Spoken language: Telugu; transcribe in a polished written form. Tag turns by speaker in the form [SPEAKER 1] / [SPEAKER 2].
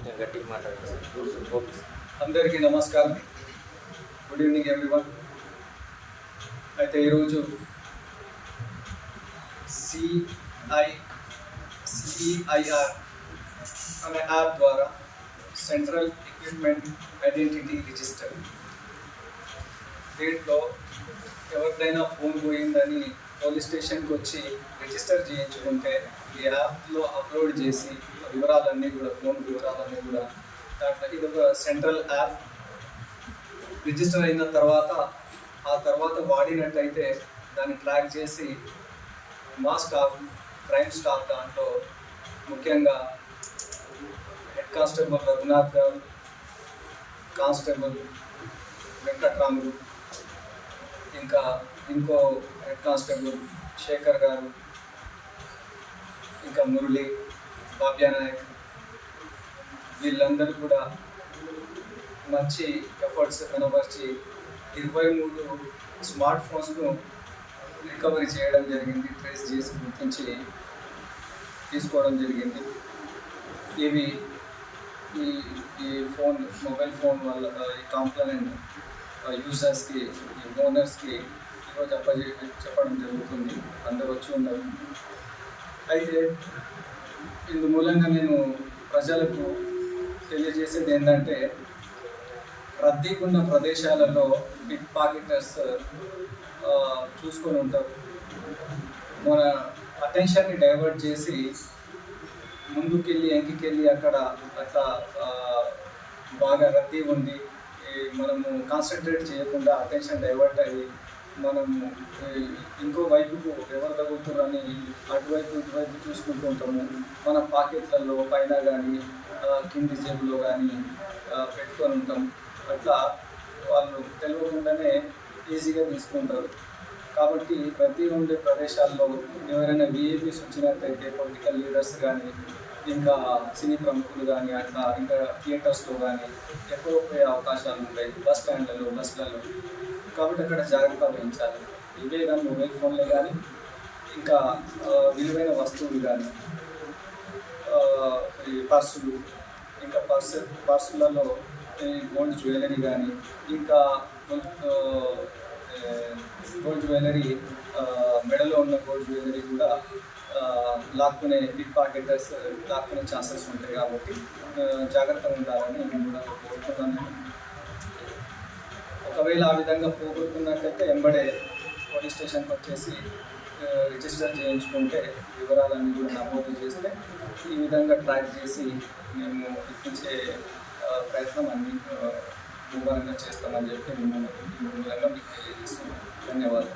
[SPEAKER 1] గట్టిగా మాట్లాడుతున్నాను.
[SPEAKER 2] అందరికీ నమస్కారం. Good evening everyone. అయితే ఈరోజు సిఐఆర్ అనే యాప్ ద్వారా సెంట్రల్ ఎక్విప్మెంట్ ఐడెంటిటీ రిజిస్టర్, దీంట్లో ఎవరిదైనా ఫోన్ పోయిందని పోలీస్ స్టేషన్కి వచ్చి రిజిస్టర్ చేయించుకుంటే ఈ యాప్లో అప్లోడ్ చేసి వివరాలన్నీ కూడా, ఫోన్ వివరాలన్నీ కూడా దాంట్లో ఇది ఒక సెంట్రల్ యాప్. రిజిస్టర్ అయిన తర్వాత ఆ తర్వాత వాడినట్టయితే దాన్ని ట్రాక్ చేసి మా స్టాఫ్, క్రైమ్ స్టాఫ్ దాంట్లో ముఖ్యంగా హెడ్ కానిస్టేబుల్ రఘునాథ్ గారు, కానిస్టేబుల్ వెంకట్రాములు, ఇంకా ఇంకో హెడ్ కానిస్టేబుల్ శేఖర్ గారు, ఇంకా మురళి, బాబ్యానాయక్, వీళ్ళందరూ కూడా మంచి ఎఫర్ట్స్ కనబరిచి 23 స్మార్ట్ ఫోన్స్ను రికవరీ చేయడం జరిగింది. ట్రేస్ చేసి గుర్తించి తీసుకోవడం జరిగింది. ఇవి ఈ మొబైల్ ఫోన్ వాళ్ళ ఈ కాంప్లైంట్ యూజర్స్కి, ఓనర్స్కి ఈరోజు చెప్పడం జరుగుతుంది. అందరూ వచ్చి ఉన్నారు. అయితే ఇందు మూలంగా నేను ప్రజలకు తెలియజేసేది ఏంటంటే, రద్దీగా ఉన్న ప్రదేశాలలో పిక్ పాకెటర్స్ చూసుకొని ఉంటారు. మన అటెన్షన్ని డైవర్ట్ చేసి ముందుకెళ్ళి వెనక్కి అక్కడ అట్లా బాగా రద్దీ ఉంది, మనము కాన్సన్ట్రేట్ చేయకుండా అటెన్షన్ డైవర్ట్ అయ్యి మనము ఇంకో వైపుకు ఎవరు తగ్గుతారని అటువైపు ఇటువైపు చూసుకుంటూ ఉంటాము. మన పాకెట్లలో పైన కానీ కింది జేబులో కానీ పెట్టుకొని ఉంటాం. అట్లా వాళ్ళు తెలియకుండానే ఈజీగా తీసుకుంటారు. కాబట్టి ప్రతి ఉండే ప్రదేశాల్లో ఎవరైనా విఐపీస్ వచ్చినట్టయితే, పొలిటికల్ లీడర్స్ కానీ, ఇంకా సినీ ప్రముఖులు కానీ, అట్లా ఇంకా థియేటర్స్లో కానీ ఎక్కువ పోయే అవకాశాలు ఉంటాయి, బస్ స్టాండ్లలో, బస్సులలో. కాబట్టి అక్కడ జాగ్రత్త వహించాలి. ఇవే కానీ మొబైల్ ఫోన్లే కానీ, ఇంకా విలువైన వస్తువులు కానీ, ఈ పర్సులు, ఇంకా పర్సులలో గోల్డ్ జ్యువెలరీ కానీ, ఇంకా గోల్డ్ జ్యువెలరీ, మెడలో ఉన్న గోల్డ్ జ్యువెలరీ కూడా లాక్కునే పిక్ పాకెటర్స్ లాక్కునే ఛాన్సెస్ ఉంటాయి. కాబట్టి జాగ్రత్తగా ఉండాలని నేను కూడా కోరుతున్నాను. ఒకవేళ ఆ విధంగా పోగొట్టుకున్నట్లయితే వెంబడే పోలీస్ స్టేషన్కి వచ్చేసి రిజిస్టర్ చేయించుకుంటే వివరాలన్నీ కూడా నమోదు చేస్తే ఈ విధంగా ట్రాక్ చేసి మేము ఇప్పించే ప్రయత్నం అన్ని ముమ్మరంగా చేస్తామని చెప్పి మిమ్మల్ని మీకు తెలియజేస్తున్నాను. ధన్యవాదాలు.